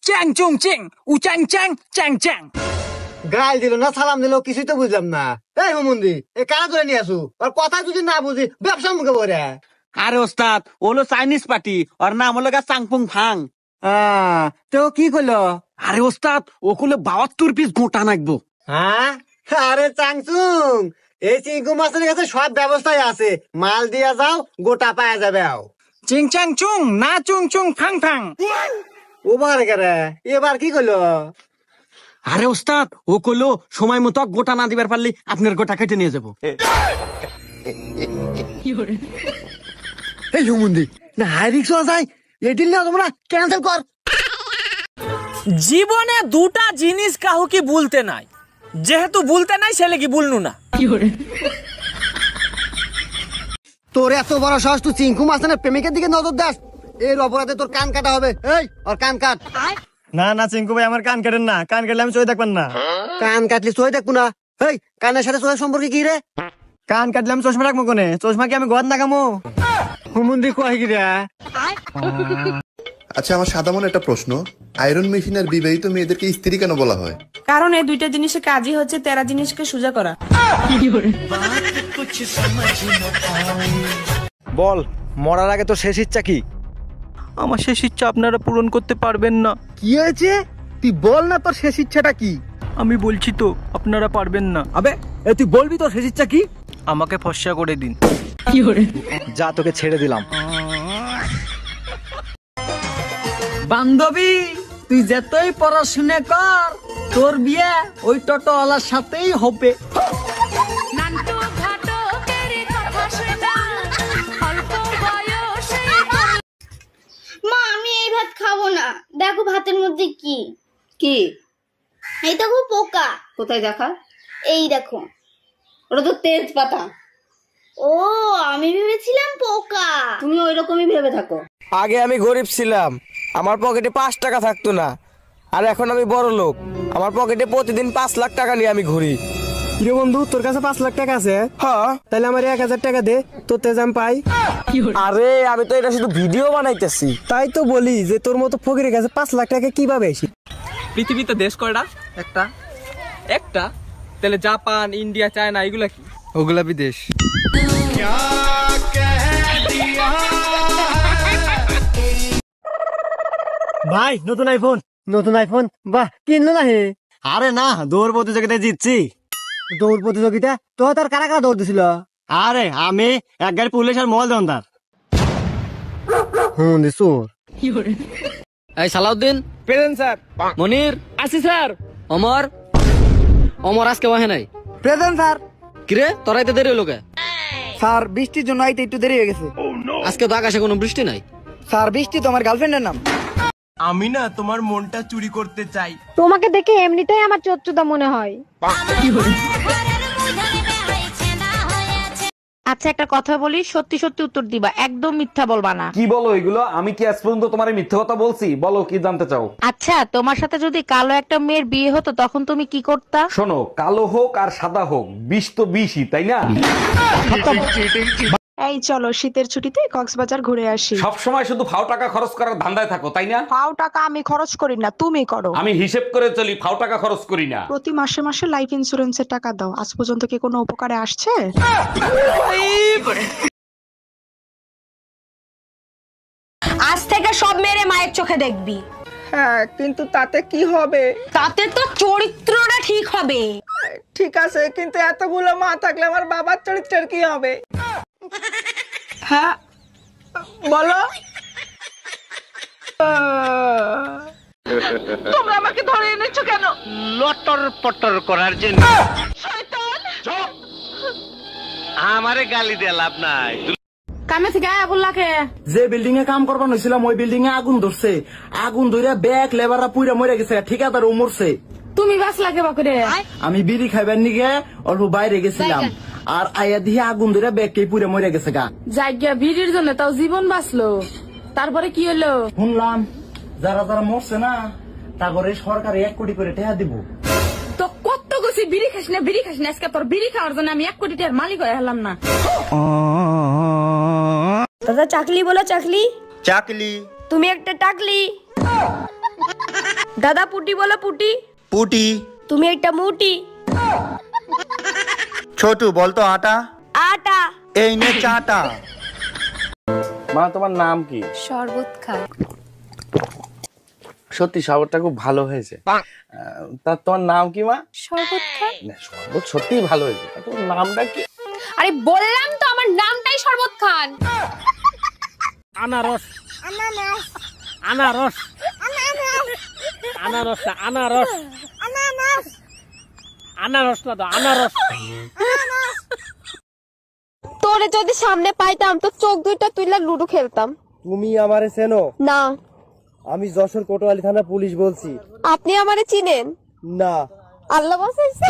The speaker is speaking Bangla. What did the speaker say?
চ্যাং চুং চিং উচাং চ্যাং চ্যাং চ্যাং। গাল দিল না সালাম দিল কিছুই তো বুঝলাম না। এই হুমুন্দি এ কারা ধরে নিয়ে আসু আর কথা যদি না বুঝি ব্যবসা মুখে বলে। আরে ওস্তাদ ওলো চাইনিজ পার্টি ওর নাম হলো গা চাংপুং ফাং। তো কি করলো? আরে ওস্তাদ ও করলে 72 পিস গোটা নাকবো। হ্যাঁ আরে চাংচুং এই চিংকু মাছের কাছে সব ব্যবস্থাই আছে, মাল দিয়া যাও গোটা পাওয়া যাবে। চিং চ্যাং চুং না চুং চুং ফাং ফাং। ওবার কেরে এবার কি করলো? আরে ওস্তাদ ও করলো সময় মতো গোটা না দিবার পারলে আপনার গোটা কেটে নিয়ে যাবো। এই হুমুন্দি না হাই রিক্স যায় এই ডিল না তোমরা ক্যান্সেল কর। জীবনে দুটা জিনিস কাহু কি বলতে নাই, যেহেতু বলতে নাই সেলে কি বলনু না। তোর এত বড় সাহস তুই চিংকু মাছের প্রেমিকের দিকে নজর দাস, এর অপরাধে তোর কান কাটা হবে। এই ওর কান কাট। না না চিঙ্কু ভাই আমার কান কাটেন না, কান কাটলে আমি চোখে দেখবেন না। কান কাটলি চোখে দেখবো না? এই কানের সাথে চোখের সম্পর্কে কি রে? কান কাটলে আমি চশমা রাখবো কোনে? চশমা কি আমি ঘর নাগামো? হুমুন্দি কয় কি রে? আচ্ছা আমার সাদা মনে একটা প্রশ্ন, আয়রন মেশিন আর বিবাহিত মেয়েদেরকে স্ত্রী কেন বলা হয়? কারণ এই দুইটা জিনিসের কাজই হচ্ছে 13 জিনিসকে সোজা করা। বল মরার আগে তোর শেষ ইচ্ছা কি? আমার শেষ ইচ্ছা আপনারা পূরণ করতে পারবেন না। কি হয়েছে তুই বল না তোর শেষ ইচ্ছাটা কি? আমি বলছি তো আপনারা পারবেন না। আবে তুই বলবি তোর শেষ ইচ্ছা কি? আমাকে ফর্সা করে দিন। যা তোকে ছেড়ে দিলাম। বান্ধবী তুই যতই পড়াশুনে কর তোর বিয়ে ওই টোটোওয়ালার সাথেই হবে। মা আমি এই ভাত খাবো না, দেখো ভাতের মধ্যে কি কি? এই দেখো পোকা। কোথায় দেখা? এই দেখো। ওটা তো তেজপাতা। ও আমি ভেবেছিলাম পোকা। তুমি ওই রকমই ভেবে থাকো। আগে আমি গরিব ছিলাম, আমার পকেটে 5 টাকা থাকতো না, আর এখন আমি বড় লোক, আমার পকেটে প্রতিদিন 5 লাখ টাকা নিয়ে আমি ঘুরি। কিরে বন্ধু তোর কাছে 5 লাখ টাকা আছে? হ্যাঁ। তাহলে আমার 1000 টাকা দে, তোর তেজ আমি পাই। আরে আমি তো এটা শুধু ভিডিও বানাইতেছি। তাই তো বলি যে তোর মতো ফকিরের কাছে 5 লাখ টাকা কিভাবে আসি? পৃথিবীতে দেশ কয়টা? একটা। একটা? তাহলে জাপান, ইন্ডিয়া, চায়না এগুলা কি? ওগুলা বিদেশ। ভাই নতুন আইফোন। নতুন আইফোন? বাহ কিনলো না হে? আরে না দৌড় প্রতিযোগিতায় জিতছি। দৌড় প্রতিযোগিতা? তো তার কারা কারা দৌড় দিছিল? আরে আমি এক গাড়ি পুলিশ আর মোবাইল দোকানদার। হুমুন্দি চোর। এই সালাউদ্দিন প্রেজেন্ট স্যার। মনির আসি স্যার। অমর অমর আজকে ওহে নাই। Present sir. কিরে তোরা এত দেরি হলো কে? স্যার বৃষ্টির জন্য আইতে একটু দেরি হয়ে গেছে। আজকে তো আকাশে কোনো বৃষ্টি নাই। স্যার বৃষ্টি তো আমার গার্লফ্রেন্ডের নাম। আমি না তোমার মনটা চুরি করতে চাই। তোমাকে দেখে এমনিতেই আমার চোদ্দটা মনে হয়। আচ্ছা একটা কথা বলি, সত্যি সত্যি উত্তর দিবা, একদম মিথ্যা বলবা না। কি বলো এগুলো? আমি কি আজ পর্যন্ত তোমার মিথ্যা কথা বলছি? বলো কি জানতে চাও? আচ্ছা তোমার সাথে যদি কালো একটা মেয়ের বিয়ে হতো তখন তুমি কি করতা? শোনো, কালো হোক আর সাদা হোক, বিষ তো বিষই, তাই না? এই চলো শীতের ছুটিতে কক্সবাজার ঘুরে আসি। সব সময় শুধু ফাও টাকা খরচ করার ধান্দায় থাকো, তাই না? পাও টাকা আমি খরচ করি না, তুমি করো। আমি হিসেব করে চলি, ফাও টাকা খরচ করি না। প্রতি মাসে মাসে লাইফ ইন্সুরেন্সের টাকা দাও, আজ পর্যন্ত কি কোনো উপকারে আসছে? আজ থেকে সব মেয়েরে মায়ের চোখে দেখবি। হ্যাঁ কিন্তু তাতে কি হবে? তাতে তো চরিত্রটা ঠিক হবে। ঠিক আছে কিন্তু এতগুলো মা থাকলে আমার বাবার চরিত্রের কি হবে? হ্যাঁ বলো। তোমরা আমাকে ধরে এনেছো কেন? লটর পটর করার জন্য। আমারে গালি দিয়ে লাভ নাই। কামে থেকে আগুন লাগে। যে বিল্ডিং এ কাম করবার হয়েছিলাম ওই বিল্ডিং এ আগুন ধরছে, আগুন ধরে ব্যাগ লেবাররা পুইরা মরে গেছে, ঠিকাদারও মরছে। তুমি বাস লাগে বাকুরে। আমি বিড়ি খাইবার নিগে অল্প বাইরে গেছিলাম, আর আয়া দিয়ে আগুন ধরে ব্যাগকে পুইরা মরে গেছে গা। জায়গা ভিড়ের জন্য তাও জীবন বাঁচলো, তারপরে কি হলো? শুনলাম যারা যারা মরছে না তারপরে সরকার 1 কোটি করে টাকা দিব। তো কত গেছি বিড়ি খাস না বিড়ি খাস না, আজকে তোর বিড়ি খাওয়ার জন্য আমি 1 কোটি টাকার মালিক হয়ে হলাম না। দাদা চাকলি বলো, চাকলি। চাকলি। তুমি একটা টাকলি। দাদা পুটি বলো পুটি। পুটি। তুমি একটা মুটি। ছোটু বলতো আটা। আটা। এই নে চাটা। মা তোমার নাম কি? শরবত খায়। সত্যি শরবতটা খুব ভালো হয়েছে। তা তোমার নাম কি মা? শরবত খায়। না শরবত সত্যিই ভালো হয়েছে, তোমার নামটা কি? আরে বললাম তো আমার নামটাই শরবত খান। আনারস আনারস আনারস আনারস আনারস না তো আনারস। তোরে যদি সামনে পাইতাম তো চোখ দুইটা তুইলা লুডো খেলতাম। তুমি আমারে চেনো? না। আমি যশোর কোতোয়ালি থানা পুলিশ বলছি। আপনি আমারে চিনেন? না। আল্লাহ বাঁচাইছে।